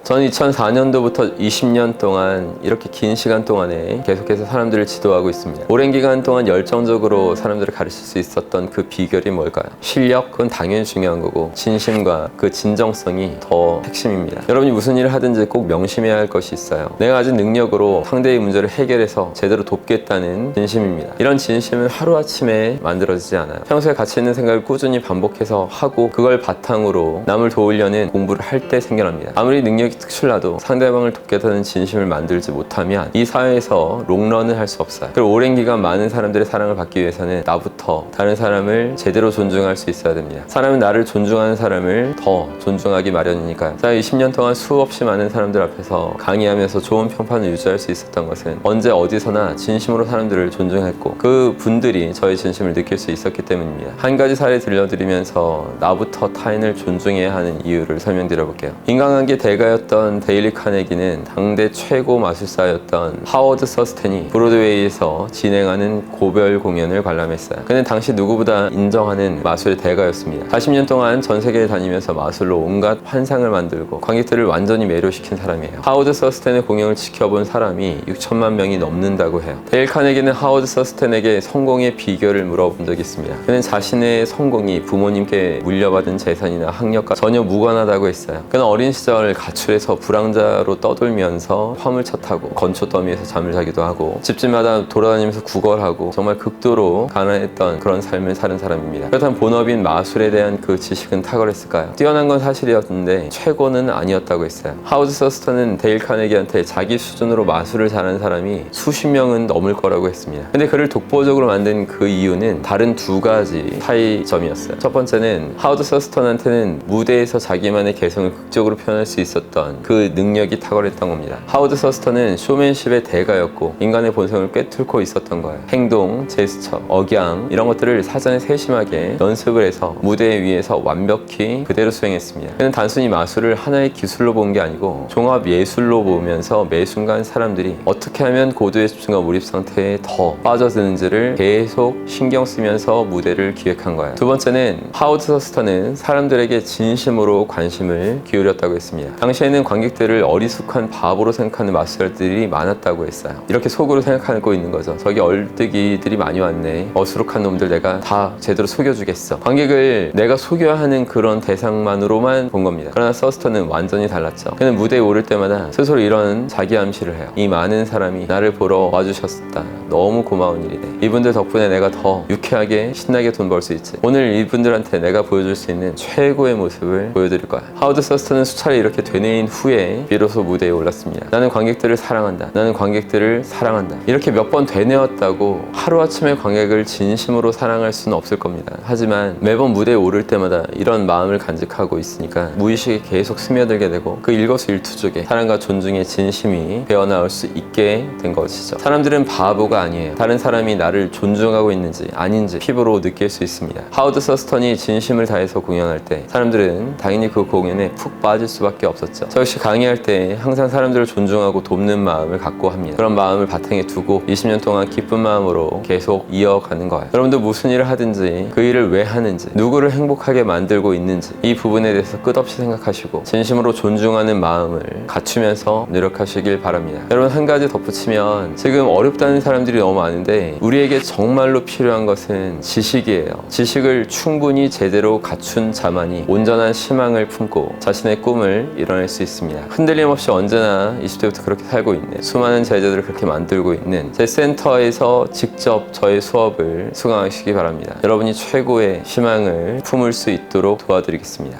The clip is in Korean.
저는 2004년도부터 20년 동안 이렇게 긴 시간 동안에 계속해서 사람들을 지도하고 있습니다. 오랜 기간 동안 열정적으로 사람들을 가르칠 수 있었던 그 비결이 뭘까요? 실력? 그건 당연히 중요한 거고, 진심과 그 진정성이 더 핵심입니다. 여러분이 무슨 일을 하든지 꼭 명심해야 할 것이 있어요. 내가 가진 능력으로 상대의 문제를 해결해서 제대로 돕겠다는 진심입니다. 이런 진심은 하루아침에 만들어지지 않아요. 평소에 가치 있는 생각을 꾸준히 반복해서 하고 그걸 바탕으로 남을 도우려는 공부를 할 때 생겨납니다. 아무리 능력이 특출나도 상대방을 돕겠다는 진심을 만들지 못하면 이 사회에서 롱런을 할 수 없어요. 그리고 오랜 기간 많은 사람들의 사랑을 받기 위해서는 나부터 다른 사람을 제대로 존중할 수 있어야 됩니다. 사람은 나를 존중하는 사람을 더 존중하기 마련이니까요. 제가 20년 동안 수없이 많은 사람들 앞에서 강의하면서 좋은 평판을 유지할 수 있었던 것은 언제 어디서나 진심으로 사람들을 존중했고 그 분들이 저의 진심을 느낄 수 있었기 때문입니다. 한 가지 사례 들려드리면서 나부터 타인을 존중해야 하는 이유를 설명드려볼게요. 인간관계 대가였던 데일리 카네기는 당대 최고 마술사였던 하워드 서스텐이 브로드웨이에서 진행하는 고별 공연을 관람했어요. 그는 당시 누구보다 인정하는 마술의 대가였습니다. 40년 동안 전 세계에 다니면서 마술로 온갖 환상을 만들고 관객들을 완전히 매료시킨 사람이에요. 하워드 서스텐의 공연을 지켜본 사람이 6천만 명이 넘는다고 해요. 데일 카네기는 하워드 서스텐에게 성공의 비결을 물어본 적이 있습니다. 그는 자신의 성공이 부모님께 물려받은 재산이나 학력과 전혀 무관하다고 했어요. 그는 어린 시절 가출해서 불황자로 떠돌면서 화물차 타고 건초 더미에서 잠을 자기도 하고 집집마다 돌아다니면서 구걸하고 정말 극도로 가난했던 그런 삶을 사는 사람입니다. 그렇다면 본업인 마술에 대한 그 지식은 탁월했을까요? 뛰어난 건 사실이었는데 최고는 아니었다고 했어요. 하워드 서스턴은 데일 카네기한테 자기 수준으로 마술을 잘하는 사람이 수십 명은 넘을 거라고 했습니다. 근데 그를 독보적으로 만든 그 이유는 다른 두 가지 차이점이었어요. 첫 번째는 하워드 서스턴한테는 무대에서 자기만의 개성을 극적으로 표현할 수 있었던 그 능력이 탁월했던 겁니다. 하워드 서스턴은 쇼맨십의 대가였고 인간의 본성을 꿰뚫고 있었던 거예요. 행동, 제스처, 억양 이런 것들을 사전에 세심하게 연습을 해서 무대 위에서 완벽히 그대로 수행했습니다. 그는 단순히 마술을 하나의 기술로 본 게 아니고 종합 예술로 보면서 매 순간 사람들이 어떻게 하면 고도의 집중과 몰입 상태에 더 빠져드는지를 계속 신경 쓰면서 무대를 기획한 거예요. 두 번째는 하워드 서스턴은 사람들에게 진심으로 관심을 기울였다고 했습니다. 당시에는 관객들을 어리숙한 바보로 생각하는 마술들이 많았다고 했어요. 이렇게 속으로 생각하고 있는 거죠. 저기 얼뜨기들이 많이 왔네. 어수룩한 놈들 내가 다 제대로 속여주겠어. 관객을 내가 속여야 하는 그런 대상만으로만 본 겁니다. 그러나 서스턴은 완전히 달랐죠. 그는 무대에 오를 때마다 스스로 이런 자기 암시를 해요. 이 많은 사람이 나를 보러 와주셨다. 너무 고마운 일이네. 이분들 덕분에 내가 더 유쾌하게 신나게 돈 벌 수 있지. 오늘 이분들한테 내가 보여줄 수 있는 최고의 모습을 보여드릴 거야. 하워드 서스턴은 수차례 이렇게 되뇌인 후에 비로소 무대에 올랐습니다. 나는 관객들을 사랑한다. 나는 관객들을 사랑한다. 이렇게 몇 번 되뇌었다고 하루아침에 관객을 진심으로 사랑할 수는 없을 겁니다. 하지만 매번 무대에 오를 때마다 이런 마음을 간직하고 있으니까 무의식에 계속 스며들게 되고 그 일거수일투족에 사랑과 존중의 진심이 배어나올 수 있게 된 것이죠. 사람들은 바보가 아니에요. 다른 사람이 나를 존중하고 있는지 아닌지 피부로 느낄 수 있습니다. 하워드 서스턴이 진심을 다해서 공연할 때 사람들은 당연히 그 공연에 푹 빠질 수밖에 없었죠. 저 역시 강의할 때 항상 사람들을 존중하고 돕는 마음을 갖고 합니다. 그런 마음을 바탕에 두고 20년 동안 기쁜 마음으로 계속 이어가는 거예요. 여러분도 무슨 일을 하든지 그 일을 왜 하는지 누구를 행복하게 만들고 있는지 이 부분에 대해서 끝없이 생각하시고 진심으로 존중하는 마음을 갖추면서 노력하시길 바랍니다. 여러분 한 가지 덧붙이면 지금 어렵다는 사람들이 너무 많은데 우리에게 정말로 필요한 것은 지식이에요. 지식을 충분히 제대로 갖춘 자만이 온전한 희망을 품고 자신의 꿈을 이뤄낼 수 있습니다. 흔들림 없이 언제나 20대부터 그렇게 살고 있는 수많은 제자들을 그렇게 만들고 있는 제 센터에서 직접 저의 수업을 수강하시기 바랍니다. 여러분이 최고의 희망을 품을 수 있도록 도와드리겠습니다.